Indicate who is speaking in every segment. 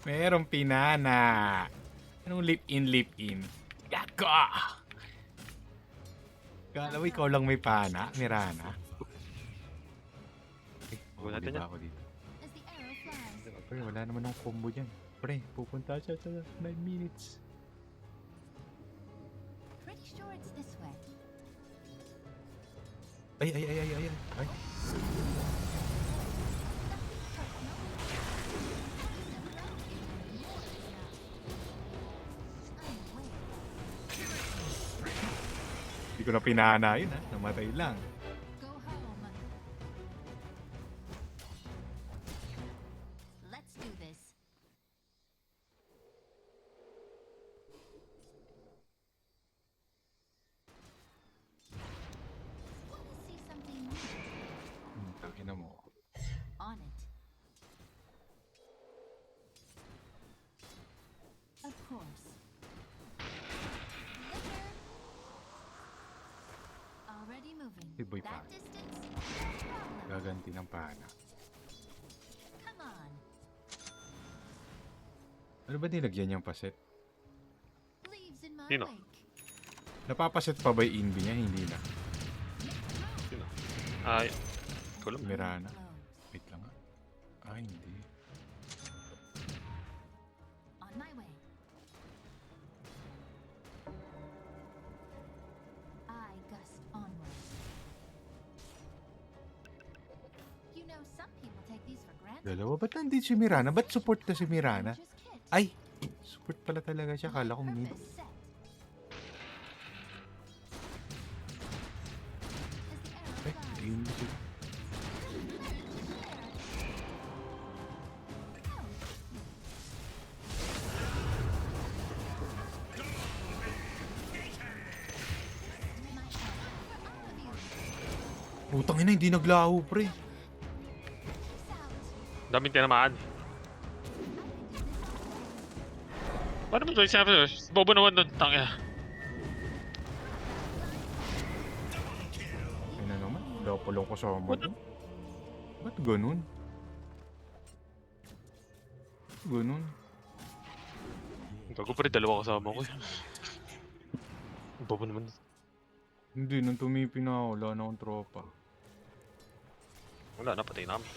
Speaker 1: Merong pinana. Anong lip in? Gaka! Kala mo ikaw lang may pana, Mirana?
Speaker 2: Wala
Speaker 1: Huli
Speaker 2: natin
Speaker 1: ba ako dito? Pre, wala naman ng combo dyan. Pre, pupunta siya sa 9 minutes.
Speaker 3: Pretty sure it's this way.
Speaker 1: Ay. Hindi ko na pinana yun ha. Namatay lang.
Speaker 3: Go home. Let's do this. Wanna see something new?
Speaker 1: Tangina mo.
Speaker 3: On it. Of course. Liquor. Already moving.
Speaker 1: Hey, boy,
Speaker 3: That
Speaker 1: pa.
Speaker 3: distance? No problem.
Speaker 1: Gaganti ng pana.
Speaker 3: Come on.
Speaker 1: Ano ba nilagyan niyang paset?
Speaker 3: Leaves in my
Speaker 2: Sino?
Speaker 3: wake.
Speaker 1: Napapaset pa ba yung Invi niya? Hindi na.
Speaker 2: Sino? Ay, ko lang.
Speaker 1: Mirana.
Speaker 3: Close.
Speaker 1: Wait lang nga. Ay, hindi.
Speaker 3: On my way. I gust onward. You know, some people take these for granted.
Speaker 1: Dalawa? Ba't nandito si Mirana? Ba't support na si Mirana?
Speaker 3: Just kit.
Speaker 1: Ay! Support pala talaga siya. Kala ko mid.
Speaker 3: Purpose set. As the arrow
Speaker 1: Eh,
Speaker 3: flies.
Speaker 1: ayun na siya.
Speaker 3: My help for all of you.
Speaker 1: Putang ina, hindi naglaho, pre.
Speaker 3: Peace out.
Speaker 2: Daming tinamaan. Paano mo ito sinabi? Bobo naman doon. Tangina.
Speaker 1: Ay na naman. Wala palang kasama doon. Ba't ganun? Ganun?
Speaker 2: Gago pa rin, dalawa kasama ko. Bobo naman.
Speaker 1: Hindi, nung tumipi na ako, wala na akong tropa.
Speaker 2: Wala na, patay namin.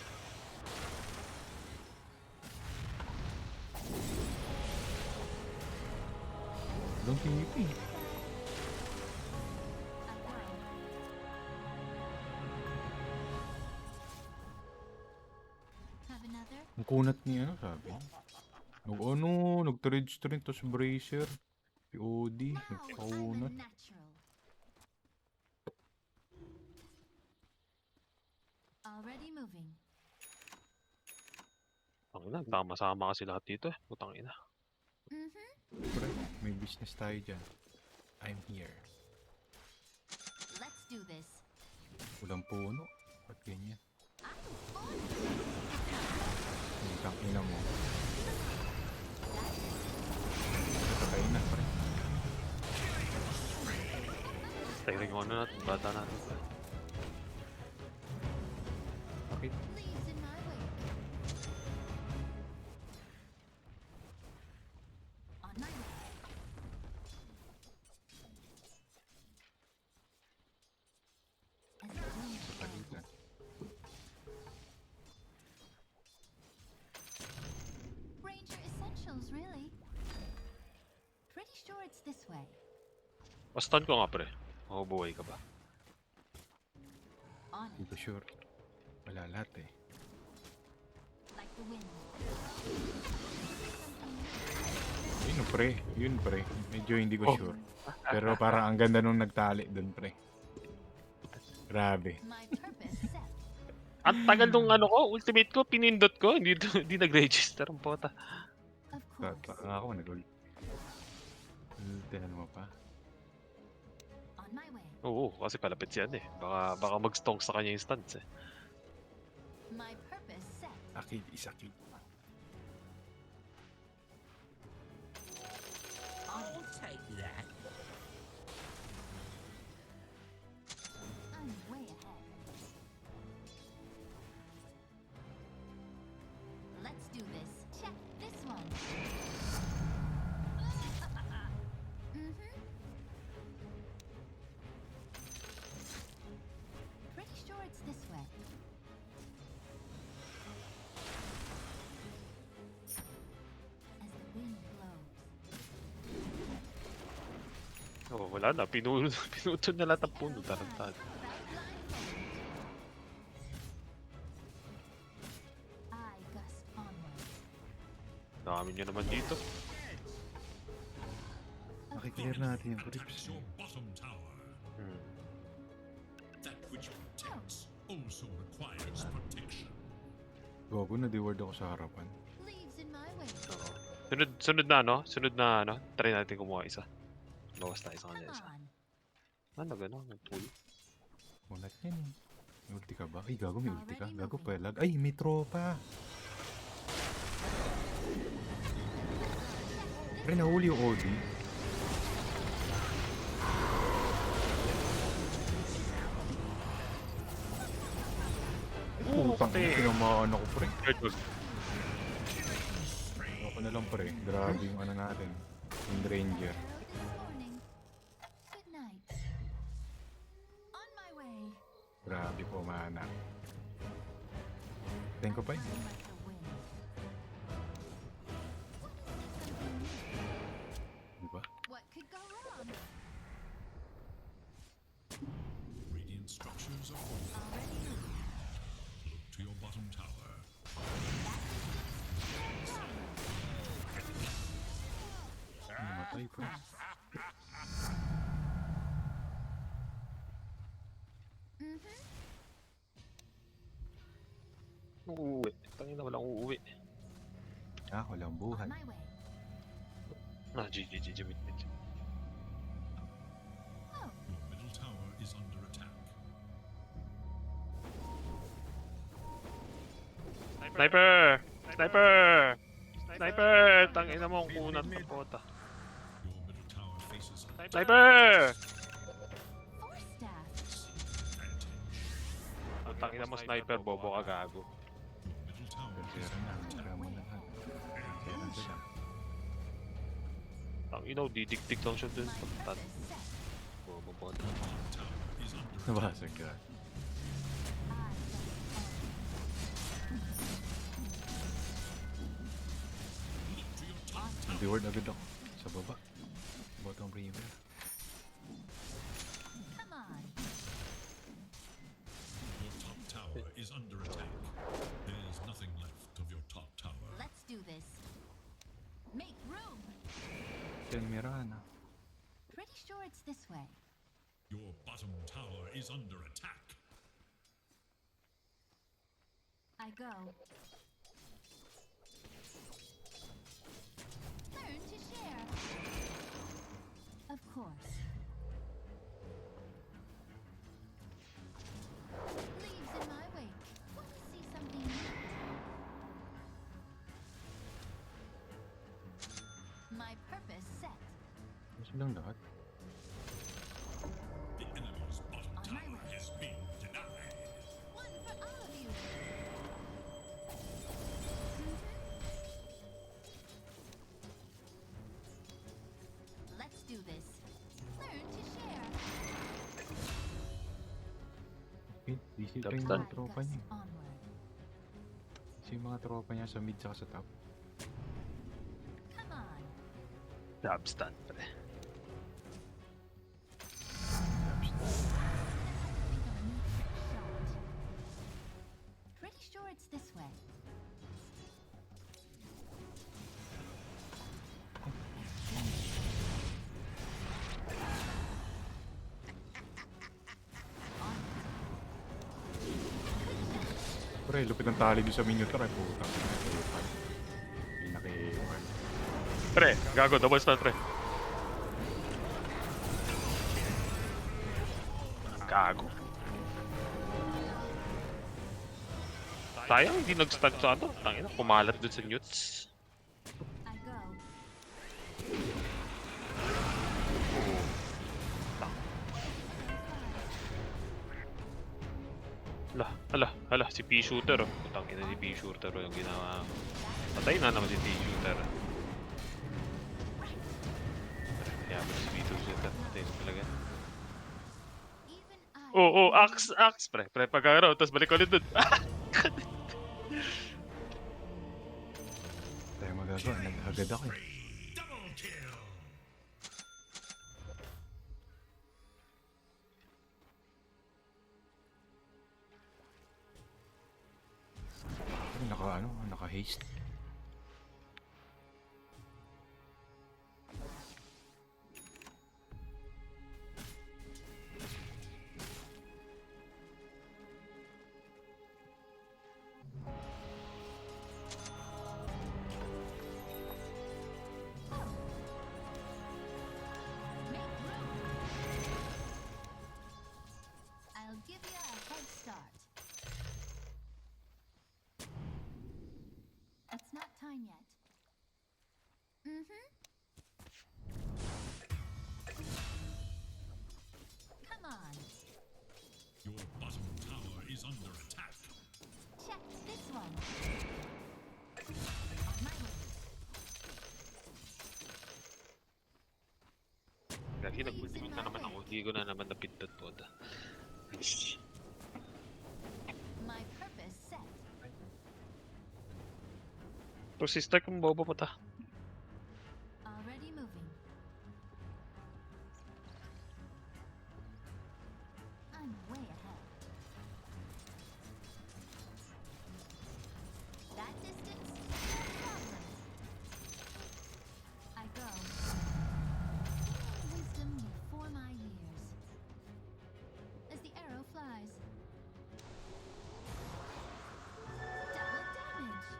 Speaker 1: Walang tumipi.
Speaker 3: Have another?
Speaker 1: Ang kunat niya, ano sabi? Nag-trade string to si Bracer. Si Odi,
Speaker 3: Now I'm a
Speaker 1: nagkaunat.
Speaker 3: natural. Already moving.
Speaker 2: Tangina, tama-sama kasi lahat dito eh. Putang ina.
Speaker 1: Pre, may business tayo dyan. I'm here.
Speaker 3: Let's do this.
Speaker 1: Walang puno. Ba't ganyan?
Speaker 3: I'm on.
Speaker 1: Ang tangina mo. Patay na, pre.
Speaker 2: Tingnan ko ano natin, bata natin.
Speaker 1: Bakit?
Speaker 3: Leaves in my wake. On my way. As the wind blows.
Speaker 1: Palitan.
Speaker 3: Ranger Essentials, really? Pretty sure it's this way.
Speaker 2: Pastan ko nga pre. Mabubuhay ka ba?
Speaker 3: On
Speaker 1: Hindi
Speaker 3: it,
Speaker 1: ko sure. Wala lahat eh.
Speaker 3: like the wind.
Speaker 1: Yun pre. Yun pre. Medyo hindi ko
Speaker 2: Oh.
Speaker 1: sure. Pero parang ang ganda nung nagtali dun pre. Grabe.
Speaker 3: My purpose set.
Speaker 2: Ang tagal nung ano ko, ultimate ko, pinindot ko, hindi nag-register ang pota.
Speaker 3: Of course.
Speaker 1: Baka ako nag-ult. Ultihan mo pa.
Speaker 3: On my way.
Speaker 2: Oo, kasi palapit siya eh. Baka mag-stonk sa kanya yung stunts eh.
Speaker 3: My purpose set.
Speaker 1: Akid, isakid.
Speaker 4: I'll take that.
Speaker 3: I'm way ahead. Let's do this. Check this one.
Speaker 2: Wala na, pinutol na lahat ng puno, tarantado.
Speaker 3: I gust onward.
Speaker 2: Dami nyo naman dito.
Speaker 1: Nakiklear natin yung creeps.
Speaker 5: Attacks your bottom tower.
Speaker 2: Hmm.
Speaker 5: That which protects also requires protection.
Speaker 1: Gogo na reward ako sa harapan.
Speaker 3: Leaves in my way.
Speaker 2: Oo. Sunod na ano? Sunod na ano? Try natin kumuha isa. Bawas tayo sa
Speaker 3: Come
Speaker 2: kanila isa.
Speaker 3: on.
Speaker 2: Ano gano'n? Nagpulo.
Speaker 1: Mulat yan eh. May ulti ka ba? Ay, gago may ulti ka. Gago pelag. Ay, may tropa. Pre, nahuli yung OD. Putang ina, tinamaan ako pre.
Speaker 2: Third wag.
Speaker 1: Ako na lang pre. Grabe yung ano natin. Yung Ranger.
Speaker 3: Arrow this morning. Good night. On my way.
Speaker 1: Grabe po, mana. Tingin ko pa eh.
Speaker 3: Run like the wind.
Speaker 1: Diba?
Speaker 3: What could go wrong?
Speaker 5: Radiant structures are fortified.
Speaker 3: Already moving.
Speaker 5: Look to your bottom tower.
Speaker 1: Namatay pre.
Speaker 2: Uuwi. Tangin na walang uuwi.
Speaker 1: Ah, walang
Speaker 3: On
Speaker 1: buhay.
Speaker 3: my way.
Speaker 2: Ah, GG, mid.
Speaker 5: Your middle tower is under attack.
Speaker 2: Sniper! Sniper! Sniper! Tangin na mo ang kunat na pota.
Speaker 5: Your middle tower faces
Speaker 2: Sniper!
Speaker 3: Force staff.
Speaker 5: advantage.
Speaker 2: Ang tangin na mo sniper, bobo ka gago.
Speaker 5: Your middle tower is
Speaker 1: Pero na,
Speaker 5: under attack.
Speaker 1: tira mo na lang. Kaya lang sila.
Speaker 2: Tangin na, didiktik lang siya dun.
Speaker 3: My
Speaker 2: Pagtan.
Speaker 3: purpose set.
Speaker 2: Bobo pa.
Speaker 5: Bottom tower is under attack.
Speaker 1: Nabasag ka.
Speaker 3: I gust
Speaker 5: Look to your top tower.
Speaker 1: Reward agad ako. Sa baba. Bottom river.
Speaker 3: Come on.
Speaker 5: Your top tower is under attack. There is nothing left of your top tower.
Speaker 3: Let's do this. Make room.
Speaker 1: Yan, Mirana.
Speaker 3: Pretty sure it's this way.
Speaker 5: Your bottom tower is under attack.
Speaker 3: I go. Learn to share. Of course. Leaves in my wake. Want to see something new? My purpose set.
Speaker 1: Mas lang lahat.
Speaker 5: The enemy's bottom
Speaker 3: On my
Speaker 5: tower
Speaker 3: way.
Speaker 5: has been denied.
Speaker 3: One for all of you. Let's do this. Learn to share.
Speaker 1: Disip
Speaker 2: Top
Speaker 1: yung
Speaker 2: stand.
Speaker 1: mga tropa niya.
Speaker 3: Onward.
Speaker 1: Kasi yung mga tropa niya sa mid saka sa top.
Speaker 3: Come on.
Speaker 2: Dab stand, pre.
Speaker 3: Pretty sure it's this way.
Speaker 1: Pre, lupit ng tali doon sa miniatur ay putang. Pinaki...
Speaker 2: Pre, gago, double stun, pre. Gago. Sayang, hindi nag-stun sa ano. Tangina, kumalat dun sa newts.
Speaker 3: I go.
Speaker 2: Hala, si P-Shooter, oh. Putang ina si P-Shooter, oh, yung ginawa. Patay na naman si P-Shooter. Kaya mo si P-Shooter, patay na talaga.
Speaker 3: Even I.
Speaker 2: Oh, axe, pre, pagkakaroon, tapos balik ulit dun.
Speaker 1: Tayo magagawa, naghagad ako eh.
Speaker 5: Double kill.
Speaker 3: Mm-hmm. Come on.
Speaker 5: Your bottom tower is under attack.
Speaker 3: Check this one. On my way.
Speaker 2: Lagi nag-ultimate na naman ako. Hindi ko na naman napindot po.
Speaker 3: My purpose set.
Speaker 2: Pero sister kong bobo pa ta.
Speaker 3: Already moving. I'm way ahead. That distance, no problem. I go. Wisdom before my years. As the arrow flies. Double damage.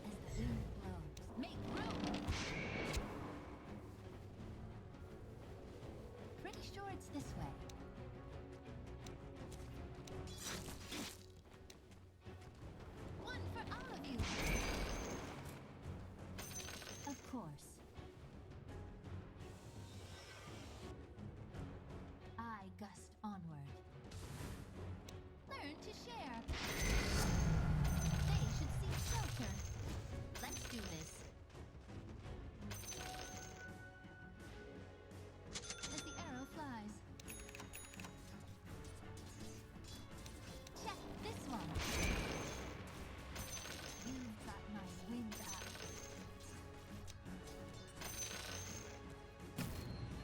Speaker 3: As the wind blows, make room. Pretty sure it's this way. One for all of you. Of course. I gust onward. Learn to share. They should seek shelter. Let's do this. As the arrow flies. Check this one. You've got my wind up.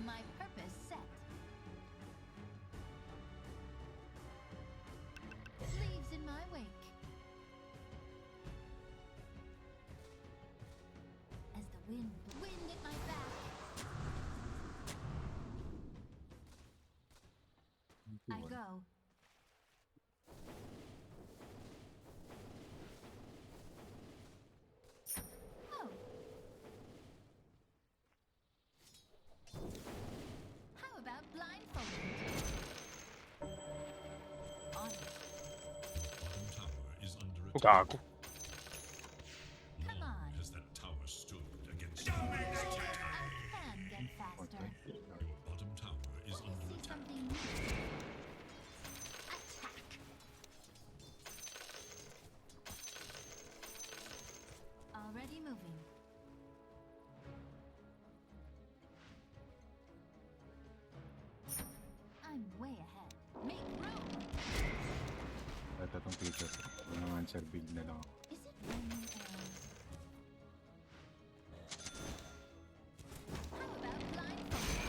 Speaker 3: My purpose set. Leaves in my wake. As the wind at my back. I go. Oh. How about blindfolded? On it.
Speaker 5: Bottom tower is under
Speaker 2: O
Speaker 5: attack.
Speaker 2: gago.
Speaker 3: Come
Speaker 5: Long
Speaker 3: on.
Speaker 5: has that tower stood against
Speaker 3: I can get faster.
Speaker 5: Your bottom tower is under
Speaker 3: See
Speaker 5: attack.
Speaker 3: something new. Attack. Already moving. I'm way ahead. Make room.
Speaker 1: Ito itong feature. Ano answer build na lang ako.
Speaker 3: Is it only arrows? How about blindfold?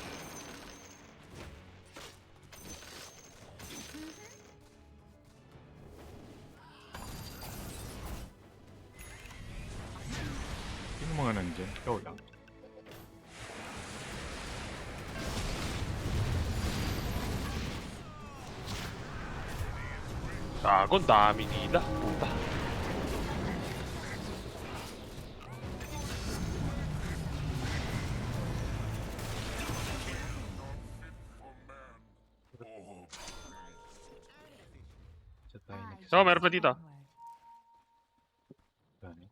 Speaker 1: Sino mga nandyan? Ikaw lang.
Speaker 2: Gago, ang dami nila. Puta.
Speaker 1: Sa tayo next.
Speaker 2: So, meron pa dito.
Speaker 1: Gani.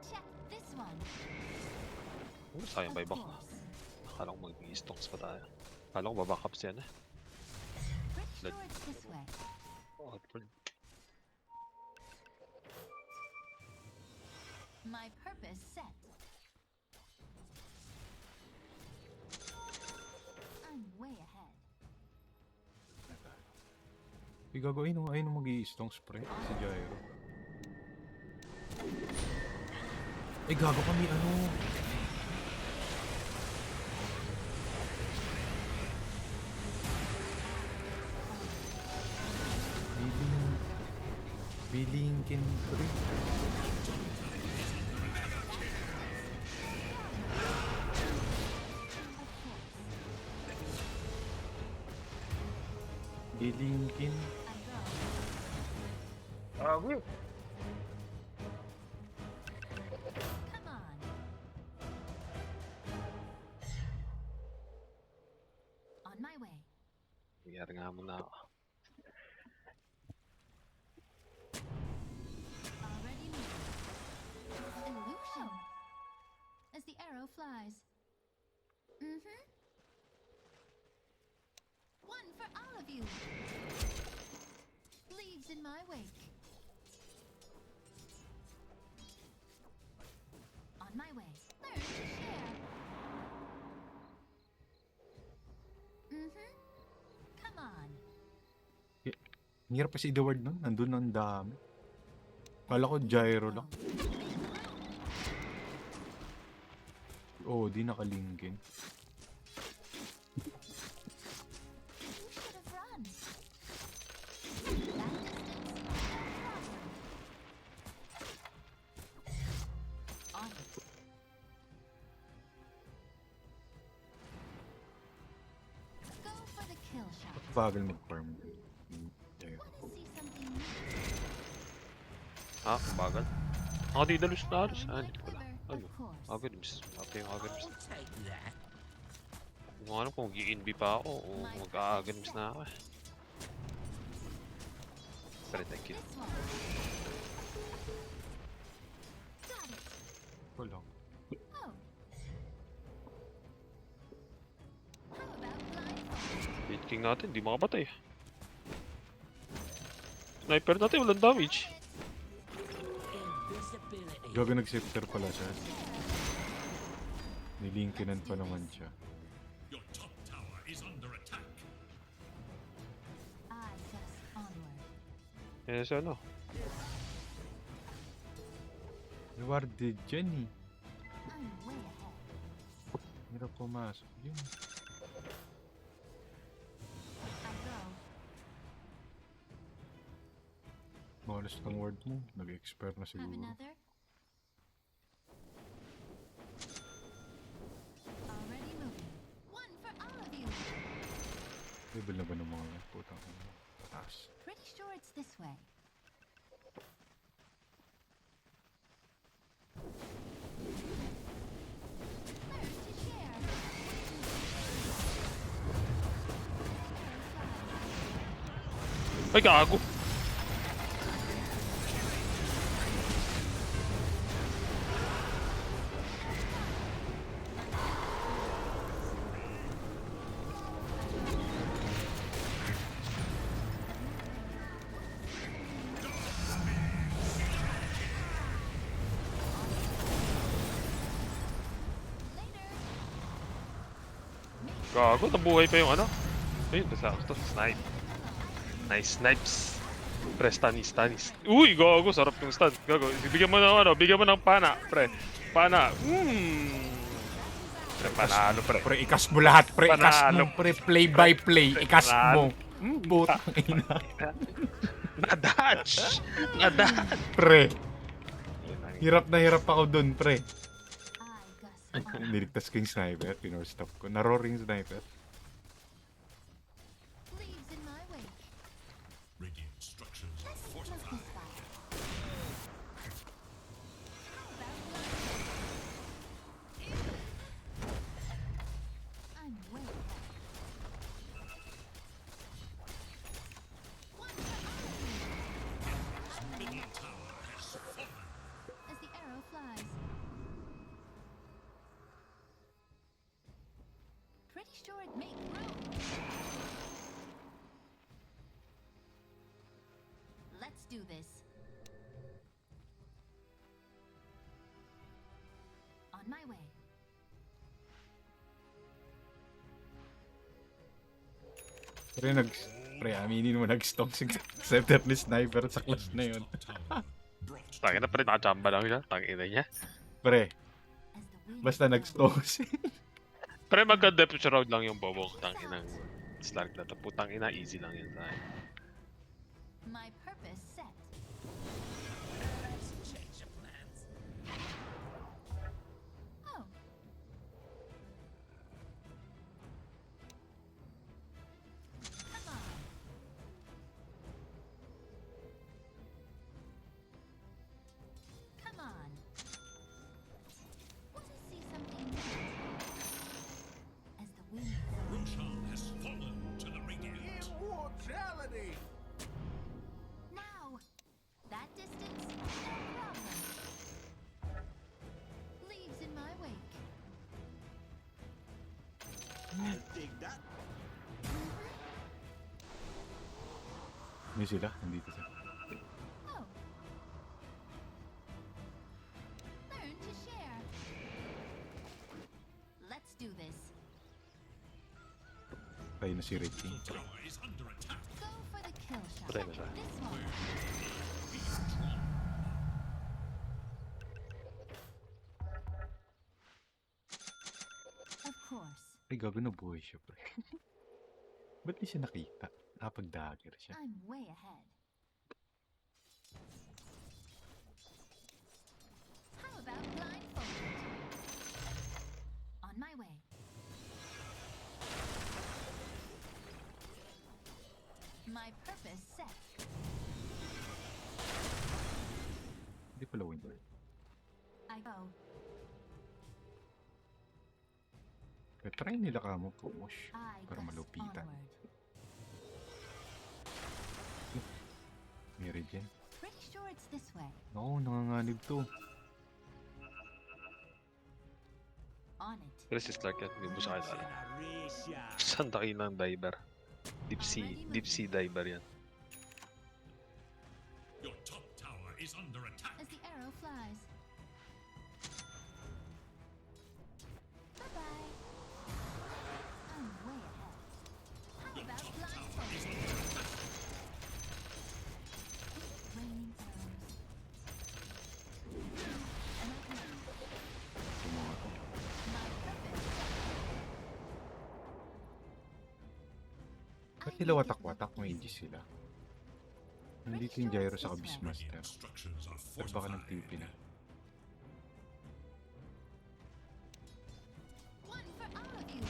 Speaker 3: Check this one.
Speaker 2: Sayang
Speaker 3: Of
Speaker 2: buyback.
Speaker 3: course.
Speaker 2: Akala ko mag-stocks pa tayo. Akala ko babackups yan eh.
Speaker 3: Pretty sure it's this way.
Speaker 2: Oh,
Speaker 3: My purpose set. I'm way ahead.
Speaker 1: Uy, gago, ayun ang mag-i-stong spray si Gyro. Ay, gago kami, ano? Bilingkin pre. Bilingkin.
Speaker 3: I go.
Speaker 2: Grabe.
Speaker 3: Come on. On my way.
Speaker 2: Nangyari nga muna ako.
Speaker 3: Already moving. you. Leaves in my wake. On my way. Learn to share. Come on.
Speaker 1: Ang hirap pa si Edward nun. Nandun ang dami. Kala ko gyro lang. Oh, di nakalinggin.
Speaker 3: You should have run. That distance, no problem. On it. Go for the kill shot.
Speaker 1: Bagal mag-farm. There.
Speaker 3: Want to see something new?
Speaker 2: Ah, bagal. Ako di dalos na halos. Ah, hindi pala.
Speaker 3: Of
Speaker 2: Ano?
Speaker 3: course.
Speaker 2: Agonims. Ate yung Agonims.
Speaker 4: I'll take that.
Speaker 2: Kung ano, kung mag-i-inb pa ako o mag-a-Agonims na ako. Pero thank you.
Speaker 3: This one. Got it.
Speaker 1: Wala.
Speaker 3: Oh. How about blindfold?
Speaker 2: Hit king natin, di makapatay. Sniper natin, walang damage.
Speaker 4: Invisibility.
Speaker 1: Gago nag-sifter pala siya. Nilinkinan pa naman siya.
Speaker 5: Your top tower is under attack.
Speaker 3: I guess onward.
Speaker 2: Eh, sa ano?
Speaker 1: Rewarded Jenny.
Speaker 3: I'm way ahead.
Speaker 1: Hirap pumasok. Yun.
Speaker 3: I go.
Speaker 1: Malas ng word mo. Nag-expire na
Speaker 3: Have
Speaker 1: siguro.
Speaker 3: another? Already moving. One for all of you.
Speaker 1: Level na ba ng mga putang ano? Taas.
Speaker 3: Pretty sure it's this way. Learn to share.
Speaker 2: Ay, gago! Gago, nabuhay pa yung ano. Ayun, nasakto. Snipe. Nice snipes. Pre, stanis. Uy, gago, sarap yung stun. Gago, bigyan mo ng ano, bigyan mo ng pana, pre. Pana. Pre, panalo, pre.
Speaker 1: Pre, ikas mo lahat. Pre, ikas
Speaker 2: Panalo.
Speaker 1: mo. Pre, play by play. Ikas mo.
Speaker 2: Panalo.
Speaker 1: Butang ina.
Speaker 2: Na-dodge! Na-dodge!
Speaker 1: Pre, hirap na hirap ako dun, pre.
Speaker 3: I guess onward.
Speaker 1: Niligtas ko yung sniper. Pinor-stop ko. Naroring sniper.
Speaker 3: Leaves in my wake.
Speaker 5: Radiant structures are
Speaker 3: Let's smoke
Speaker 5: fortified.
Speaker 3: this fire. How about blindfold? I'm way ahead. One for all of you.
Speaker 5: Middle tower has fallen.
Speaker 3: As the arrow flies. Pretty sure it'd make room. Let's do this. On my way.
Speaker 1: Pre, aminin mo nag-stalk si scepter ni sniper sa class na yun.
Speaker 5: Top tower brought to
Speaker 2: Tangina, pre, nakachamba lang siya. Tangina niya.
Speaker 1: Pre,
Speaker 3: As the wind
Speaker 1: basta nag-stalk si...
Speaker 2: Pre, magka-depth round lang yung bobong. Tangina ng Slark na to. Putang ina, easy lang yan sa akin.
Speaker 3: My purpose set.
Speaker 4: Let's change of plans.
Speaker 3: Oh. Come on. Come on. Want to see something new? As the wind blows.
Speaker 5: Roshan has fallen to the radiant.
Speaker 3: Now! That distance, no problem. Leaves in my wake.
Speaker 6: Dig that.
Speaker 1: May sila, nandito sila.
Speaker 3: Oh. Learn to share. Let's do this.
Speaker 1: Tayo na si Ricky.
Speaker 5: Tower is under attack.
Speaker 3: Go for the kill shot.
Speaker 2: Patay na siya.
Speaker 3: This one. Of course.
Speaker 1: Ay, gago na buhay siya, pre. Ba't di siya nakita? Nakapag-dagger siya.
Speaker 3: I'm way ahead. How about blindfolded? On my way. My purpose set.
Speaker 1: Hindi pala winner.
Speaker 3: I go.
Speaker 1: Try nila ka mo push
Speaker 3: I
Speaker 1: para
Speaker 3: gust
Speaker 1: malupitan.
Speaker 3: onward.
Speaker 1: May regen.
Speaker 3: Pretty sure it's this way.
Speaker 1: Oo, nanganganib to.
Speaker 3: On it.
Speaker 2: Pero si Clark yan, may busa kayo tala.
Speaker 4: Generation.
Speaker 2: Santa kayo ng diver. Deep sea diver yan.
Speaker 5: Your top tower is under attack.
Speaker 3: As the arrow flies. Bye-bye. I'm way ahead. How about blindfolded? Raining arrows. And I can
Speaker 1: Tumawa.
Speaker 3: my purpose.
Speaker 1: Ba't sila watak-watak? May Aegis sila. Nandito yung Gyro sa Beastmaster.
Speaker 5: Radiant structures are
Speaker 1: Ba't baka
Speaker 5: fortified.
Speaker 1: nag-TP na?
Speaker 3: One for all of you.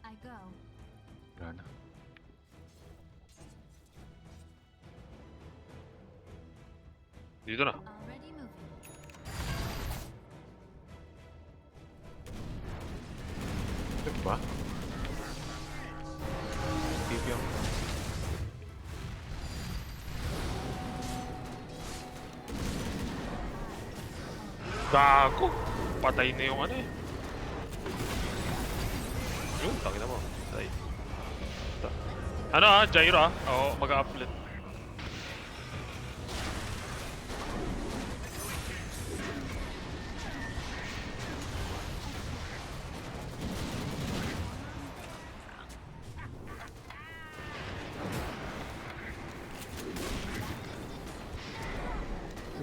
Speaker 3: I go.
Speaker 1: Wala na.
Speaker 2: Dito na.
Speaker 3: Already moving.
Speaker 1: Ito ba? TP ako.
Speaker 2: Gago! Patay na yung ano eh. Yun, takina mo. Patay. Ano Gyro Oo, mag-uplet.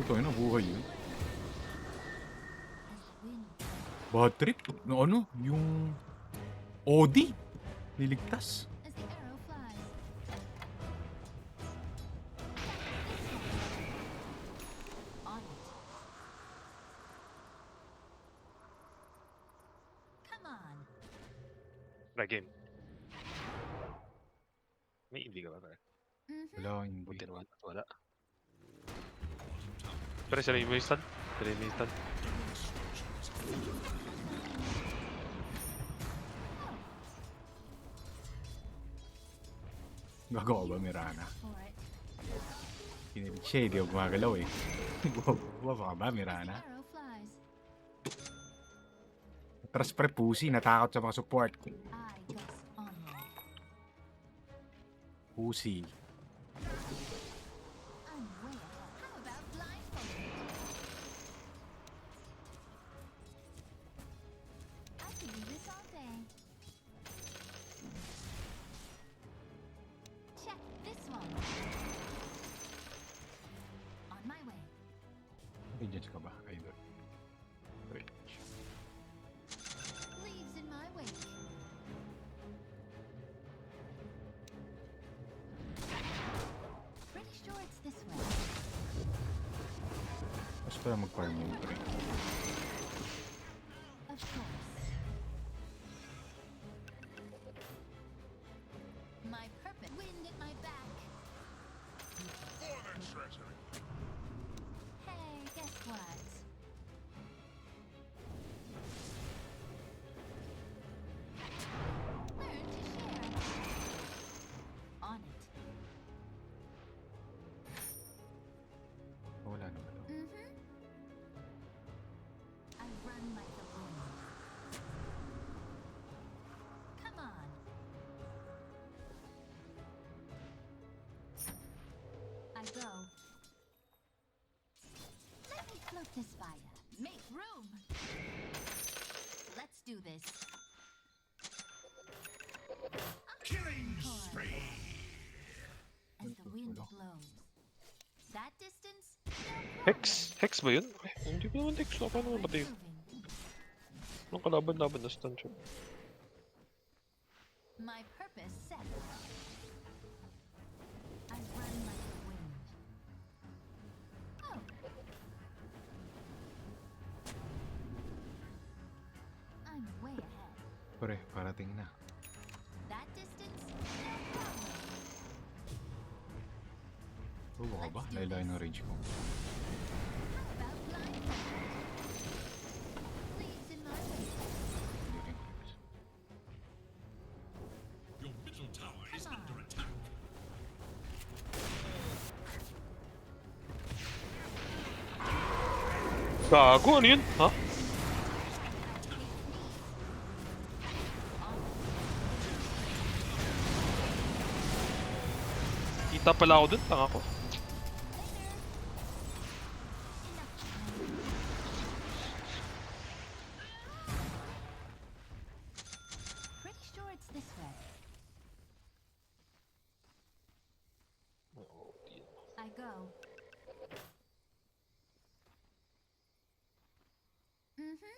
Speaker 1: Ito yun, nabuhay yun.
Speaker 3: As wind.
Speaker 1: Bad trip? No, ano? Yung... Odi? Niligtas?
Speaker 3: As the arrow flies. On it. Come on.
Speaker 2: Game. May hindi ka ba tayo?
Speaker 1: Wala, hindi.
Speaker 2: Buti naman. Wala. Pero sila yung may stun. Sila yung may stun.
Speaker 1: Gagawa ba, Mirana?
Speaker 3: For it.
Speaker 1: Kinilig siya, hindi ako gumagalaw eh. Baba ka ba,
Speaker 3: The
Speaker 1: Mirana?
Speaker 3: arrow flies.
Speaker 1: Atras pre, pussy, natakot sa mga support.
Speaker 3: I gust onward.
Speaker 1: Pussy.
Speaker 3: I'm way ahead. How about blindfolded? I could do this all day. Check this one. On my way.
Speaker 1: Agents ka ba, idol? Wait.
Speaker 3: Leaves in my wake. Pretty sure it's this way.
Speaker 1: Mas pala mag-farm yung pre.
Speaker 3: Of course. My purpose. Wind at my back. Hey, guess what? Learn to share. On it.
Speaker 1: Wala naman. Oh.
Speaker 3: Mm-hmm. Truth aspire. Make room. Let's do this.
Speaker 5: Killing spree.
Speaker 3: As the wind blows. That distance?
Speaker 2: Hex? Hex ba yun? Eh, hindi ko naman Hex. Paano naman ba yun?
Speaker 3: Moving.
Speaker 2: Anong kalaban-laban na stun siya?
Speaker 3: My purpose set. I run like the wind. Oh. I'm way ahead.
Speaker 1: Pre, parating na.
Speaker 3: That distance? No problem.
Speaker 1: Oo ka ba? Layo ng range ko.
Speaker 3: How about blindfold? Leaves in my way.
Speaker 1: Hindi rin.
Speaker 5: Your middle tower is
Speaker 3: Come on.
Speaker 5: under attack.
Speaker 2: Gago, ano yun? Ha? Kita pala ako dun, tanga ko.
Speaker 3: Pretty sure it's this way. I go. Mm-hmm.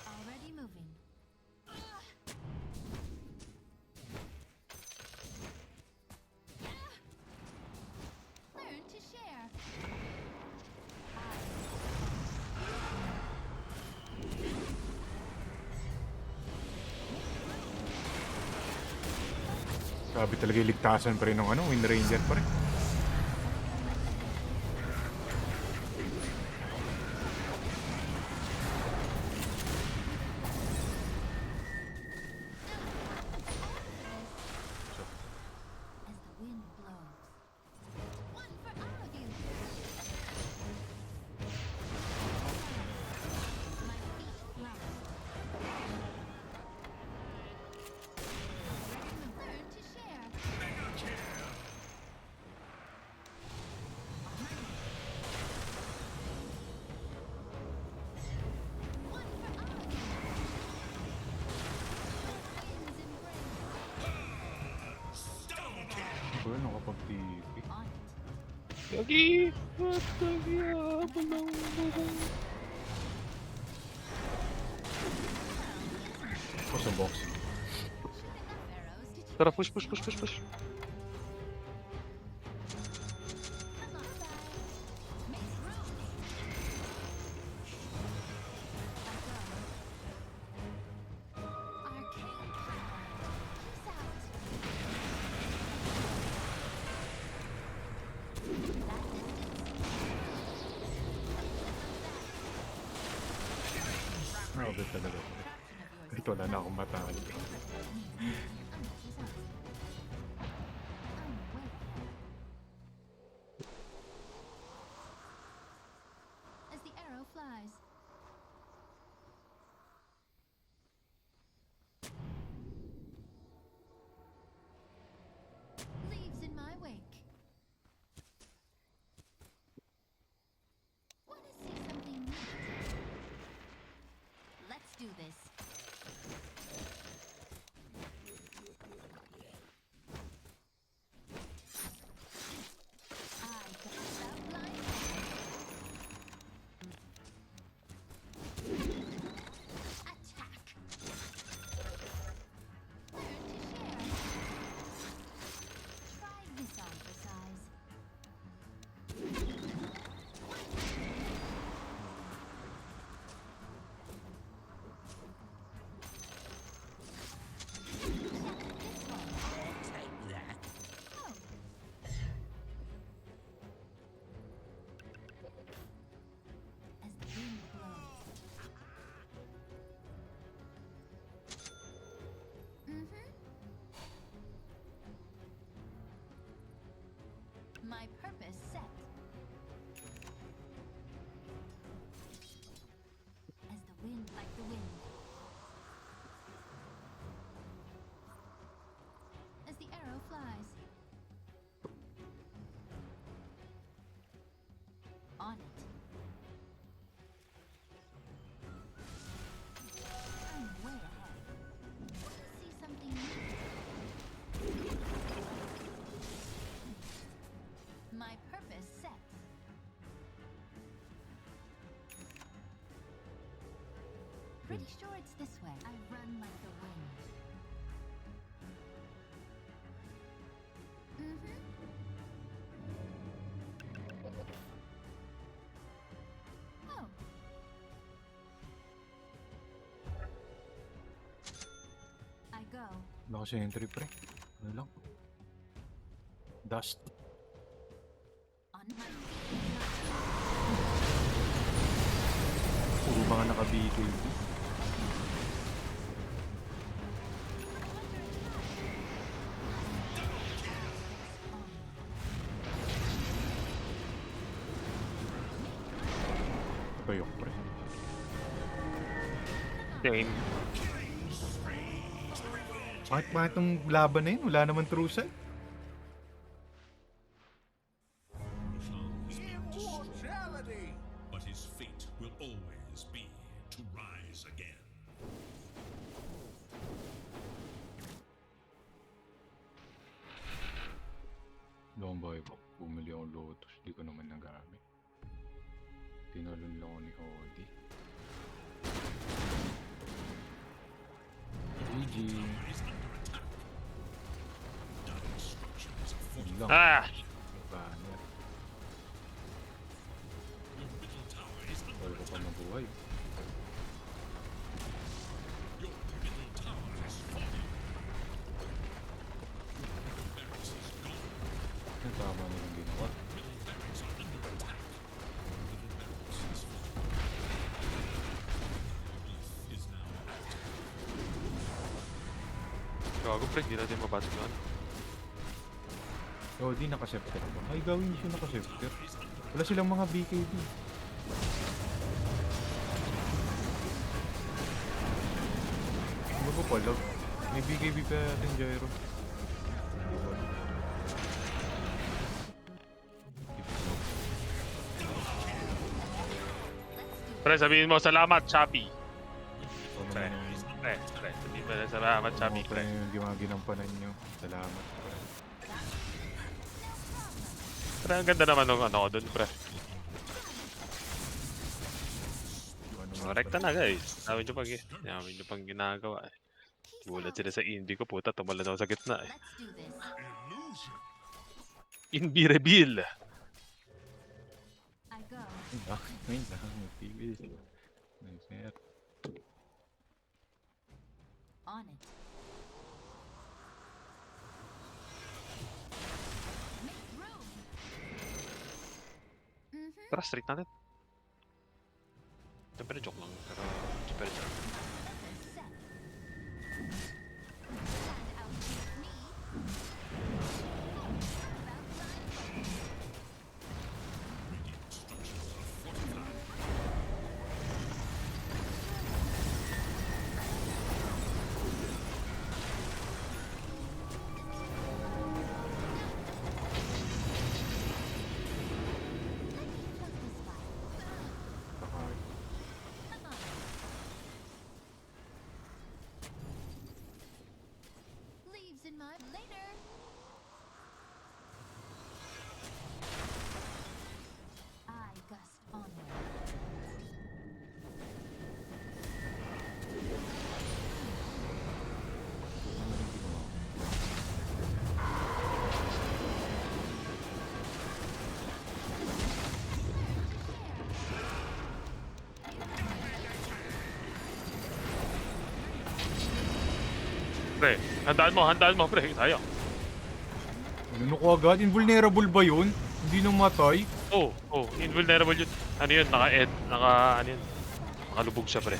Speaker 3: Already moving. Learn to share.
Speaker 1: Sabi talaga yung ligtasan pa rin ng ano, Wind Ranger pa rin.
Speaker 3: As the wind blows. One for all of you. My feet fly. Learn to share. One for all of you. Winds embrace.
Speaker 1: Pero ano kapag TV?
Speaker 3: On it.
Speaker 2: Gagi! Ba't nagyabang ng bubong?
Speaker 1: Ako sa boxing.
Speaker 3: Shoot enough arrows to
Speaker 2: Tara, push, push, push, push, push.
Speaker 3: come on. Make room. Arcane power. Peace out. That distance.
Speaker 1: Grabe talaga. Kahit wala na akong matalo.
Speaker 3: As the arrow flies. Leaves in my wake. Wanna see something neat? Let's do this. I got that blind. Attack. Learn to share. Try this on for size. Check this one.
Speaker 4: Take that.
Speaker 3: Oh. As the wind blows. Mm-hmm. My purpose set. As the wind, like the wind. As the arrow flies. Pretty sure it's this way. I run like the wind. Mm-hmm. Oh. I go.
Speaker 1: Wala kasi entry pre. Ano lang? Dust.
Speaker 3: On my
Speaker 1: Puro mga naka-BKB. Bayok pre.
Speaker 2: Yung
Speaker 1: Bakit pa itong laban na yun? Wala naman true sight.
Speaker 5: Immortality! But his fate will always be to rise again.
Speaker 1: Long boy ko. Bumili akong Lotus. Di ko naman nagamit. Tinalon lang ako ni Odi. GG. Yun lang.
Speaker 2: ah!
Speaker 1: Banner. Wala ko pa mabuhay. Ang tama na yung ginawa.
Speaker 2: Gago pre, hindi natin mabasag yun.
Speaker 1: Oh, di nakasepter ba? Ay, gawin siya nakasepter. Wala silang mga BKB. Ano ko pala? May BKB pa natin, Gyro.
Speaker 2: Pre, sabihin mo, salamat, Chappy.
Speaker 1: Ano
Speaker 2: Pre,
Speaker 1: naman yung
Speaker 2: pre, sabihin mo, salamat, Chappy,
Speaker 1: mga
Speaker 2: pre.
Speaker 1: yung ginampanan nyo. Salamat. Pre.
Speaker 2: Pre, ang ganda naman nung ano ko dun, pre.
Speaker 1: Ano nga
Speaker 2: Correcta
Speaker 1: pala.
Speaker 2: na, guys. Dami nyo pang ginagawa. Eh. Gulat sila sa indie ko, puta, tumalon ako sa gitna eh.
Speaker 3: Let's do this.
Speaker 2: Indie reveal!
Speaker 3: I go.
Speaker 1: Ay, bakit? May lang. May sir.
Speaker 3: On it. Make room. Mm-hmm.
Speaker 2: Tara, straight natin. Siyempre, joke lang. Pero, siyempre, joke.
Speaker 3: Set. Stand out with me.
Speaker 1: Kakay.
Speaker 3: Leaves in my later. I gust onward.
Speaker 2: Pre, handaan mo, pre. Tayo.
Speaker 1: Ano ko agad? Invulnerable ba yun? Hindi namatay?
Speaker 2: Oh, invulnerable yun. Ano yun, ano yun. Nakalubog siya, pre.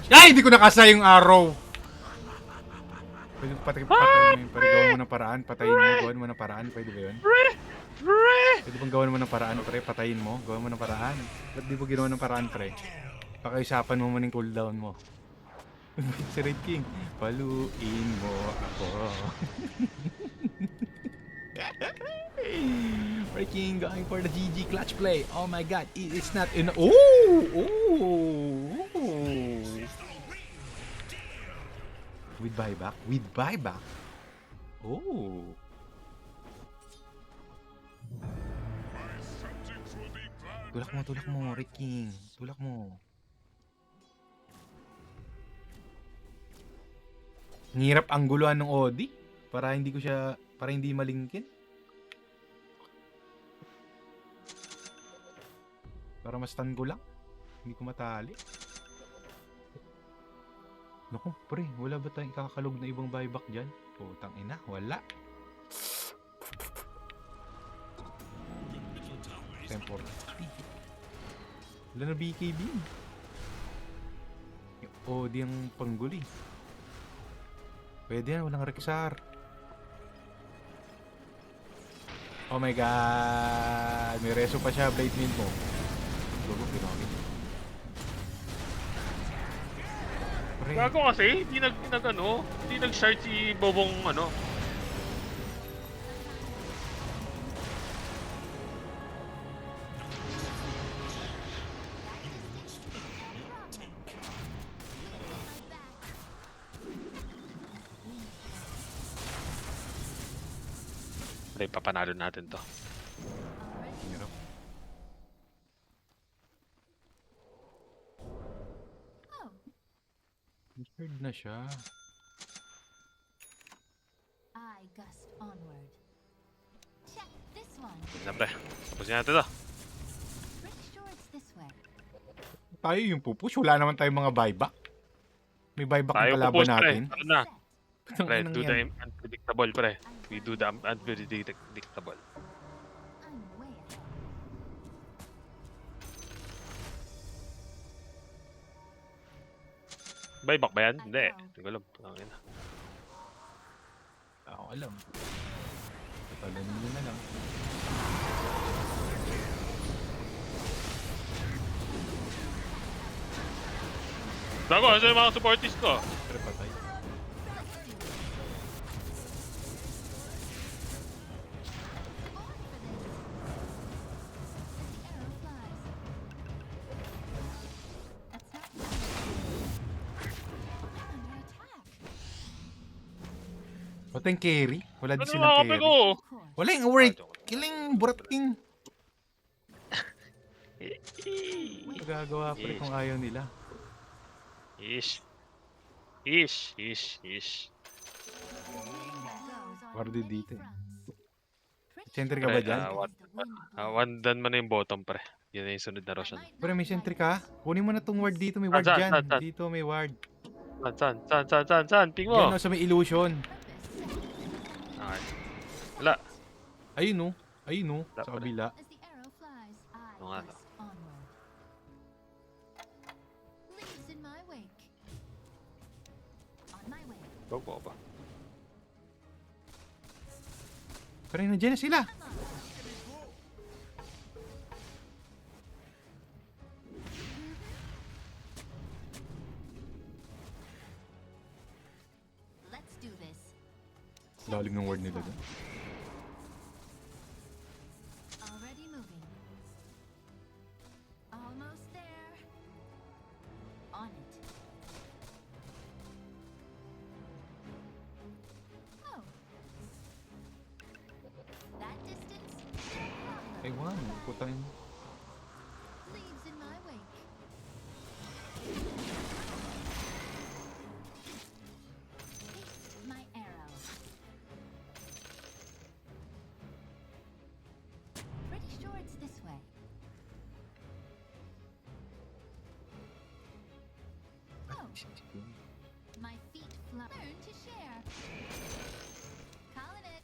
Speaker 1: Ay! Hindi ko nakasa yung arrow! Pwede patay mo yun. Pwede gawan mo ng paraan. Patayin mo. Gawan mo ng paraan. Pwede ba yun? Pwede bang gawan mo ng paraan, pre? Patayin mo. Gawan mo ng paraan. Ba't di mo ginawa ng paraan, pre? Pakiusapan mo man yung cooldown mo. Si Red King, paluin mo ako. Pre, King going for the GG clutch play. Oh my god, it's not in. Ooh. With buyback? With buyback? Oh. Tulak mo, Red King. Tulak mo. Ang hirap angguluhan ng Odi para hindi malingkin. Para ma-stun ko lang. Hindi ko matali. Naku, pre, wala ba tayong kakakalog na ibang buyback dyan? Putang ina, wala. Tempor. Wala na BKB. O, di ang pangguli. Pwede yan, walang Rexar. Oh my god. May reso pa siya, Blade Mail mo. Logo, pinakit.
Speaker 2: Gago kasi, hindi nag-shard si Bobong ano. Pre, papanalo natin to.
Speaker 1: Hirap.
Speaker 3: Oh,
Speaker 1: Third na siya.
Speaker 3: I gust onward. Check this one.
Speaker 2: Sige na pre, tapos natin to.
Speaker 3: Pretty sure it's this way.
Speaker 1: Tayo yung pupush. Wala naman tayong mga buyback. May buyback
Speaker 2: Tayo
Speaker 1: ang kalaban
Speaker 2: pupus pre,
Speaker 1: natin.
Speaker 2: ano na.
Speaker 3: Set.
Speaker 2: Pre,
Speaker 1: Anong
Speaker 2: do
Speaker 1: yan?
Speaker 2: the unpredictable pre. We do the unpredictable.
Speaker 3: I'm way ahead.
Speaker 2: Buyback ba yan? Hindi. Hindi ko alam. Pangin na.
Speaker 1: Ako alam. Tatalanin nyo na lang.
Speaker 2: Gago, ano yung mga supporters ko?
Speaker 1: Pero patay. Wala yung carry. Wala din
Speaker 2: Ano
Speaker 1: silang
Speaker 2: mga kape
Speaker 1: carry.
Speaker 2: ko?
Speaker 1: Wala yung word. Kiling burat king. Magagawa pa rin kung ayaw nila.
Speaker 2: Ish. Ish. Ish. Ish.
Speaker 1: Wardy dito eh. Sentry ka ba dyan?
Speaker 2: One done mo na yung bottom pre. Yun na yung sunod na Roshan.
Speaker 1: Pero may sentry ka? Kunin mo na tong ward dito. May ward
Speaker 2: Saan,
Speaker 1: dyan.
Speaker 2: saan, saan?
Speaker 1: Dito may ward.
Speaker 2: Saan? Ping mo!
Speaker 1: Yan o, sa may illusion.
Speaker 2: Okay. Wala.
Speaker 1: Ayun o. Ayun o.
Speaker 2: Wala
Speaker 1: Sa
Speaker 2: pa rin.
Speaker 1: kabila.
Speaker 3: As the arrow flies, I
Speaker 2: Oo nga, no.
Speaker 3: gust onward. Leaves in my wake. On my way.
Speaker 2: Go ba?
Speaker 1: Pero nandiyan na sila.
Speaker 3: Let's do this.
Speaker 1: Lalim ng ward nila doon.
Speaker 3: Already moving. Almost there. On it. Oh. That distance?
Speaker 1: Ay, wow. Putang.
Speaker 3: Leaves in my wake. Haste my arrow. Pretty sure it's this way. Oh, my feet fly. Learn to share. Calling it.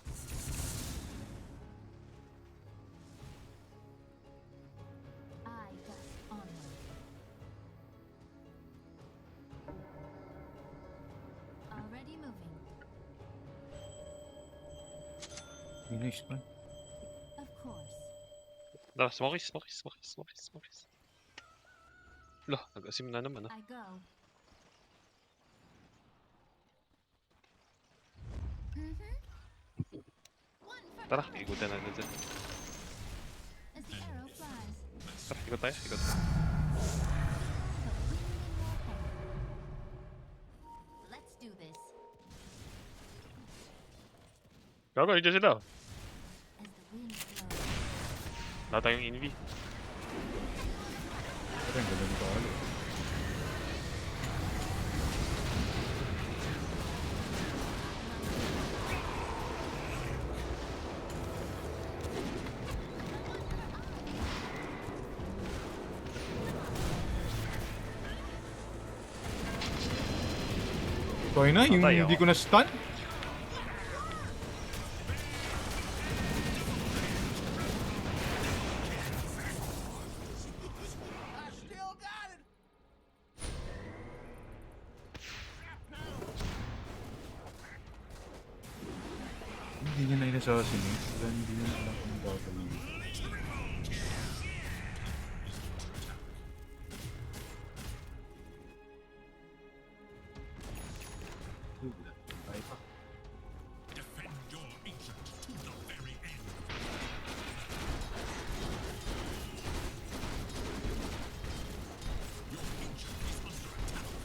Speaker 3: I gust onward. Already moving.
Speaker 1: Finish pa.
Speaker 3: Of course.
Speaker 2: Tara, smokies. Loh, nag-asim na naman ah.
Speaker 3: I go. Mm-hmm. One for
Speaker 2: Tara, ikutan natin dyan. Ikot tayo, ikot.
Speaker 3: The wind in your hair. Let's do this.
Speaker 2: Gago, nandiyan sila.
Speaker 3: As the wind blows.
Speaker 2: Wala tayong envy.
Speaker 1: Pero ang ganda nito ulit. Ito na, yung
Speaker 2: Patay
Speaker 1: hindi
Speaker 2: ako.
Speaker 1: ko na stun.
Speaker 5: I still got it.
Speaker 1: Hindi niya na in-assassinate. Hindi niya na alam kung gagawin. Ay pa.
Speaker 5: Defend your ancient to the very end. Your ancient is under attack.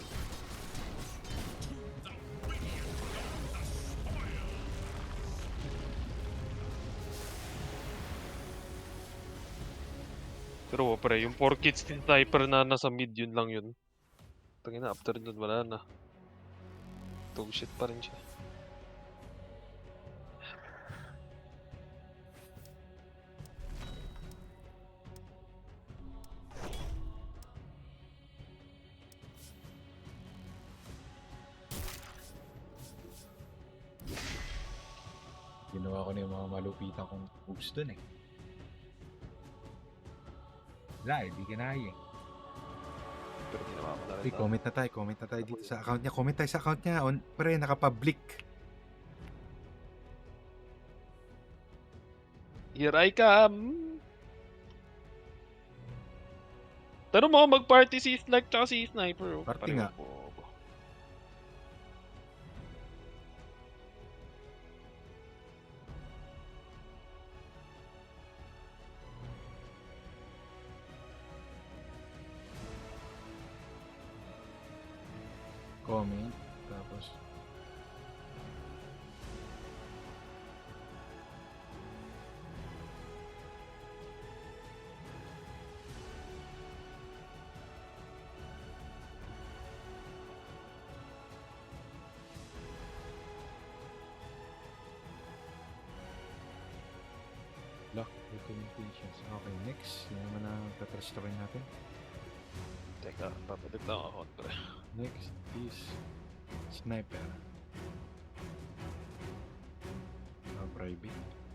Speaker 5: To the radiant go the spoil.
Speaker 2: Pero pre, yung 4 kids din sniper na nasa mid, yun lang yun. Tangina, after nun wala na. Dog shit pa rin siya.
Speaker 1: Ginawa ko na yung mga malupitan kong moves dun eh. Wala eh, di kinaya eh.
Speaker 2: Pero ginawa ko na rin.
Speaker 1: Hey, comment na tayo dito sa account niya. Comment tayo sa account niya. Pre, naka-public.
Speaker 2: Here I come! Tanong mo, mag-party si Slack tsaka si Sniper. Oh.
Speaker 1: Party
Speaker 2: Pareho
Speaker 1: nga.
Speaker 2: po.
Speaker 1: Comment. Tapos, lock recommendations. Okay, next. Yan naman ang tatrastorin natin.
Speaker 2: Teka, papalit lang ako. Pre.
Speaker 1: Next is Sniper. Private.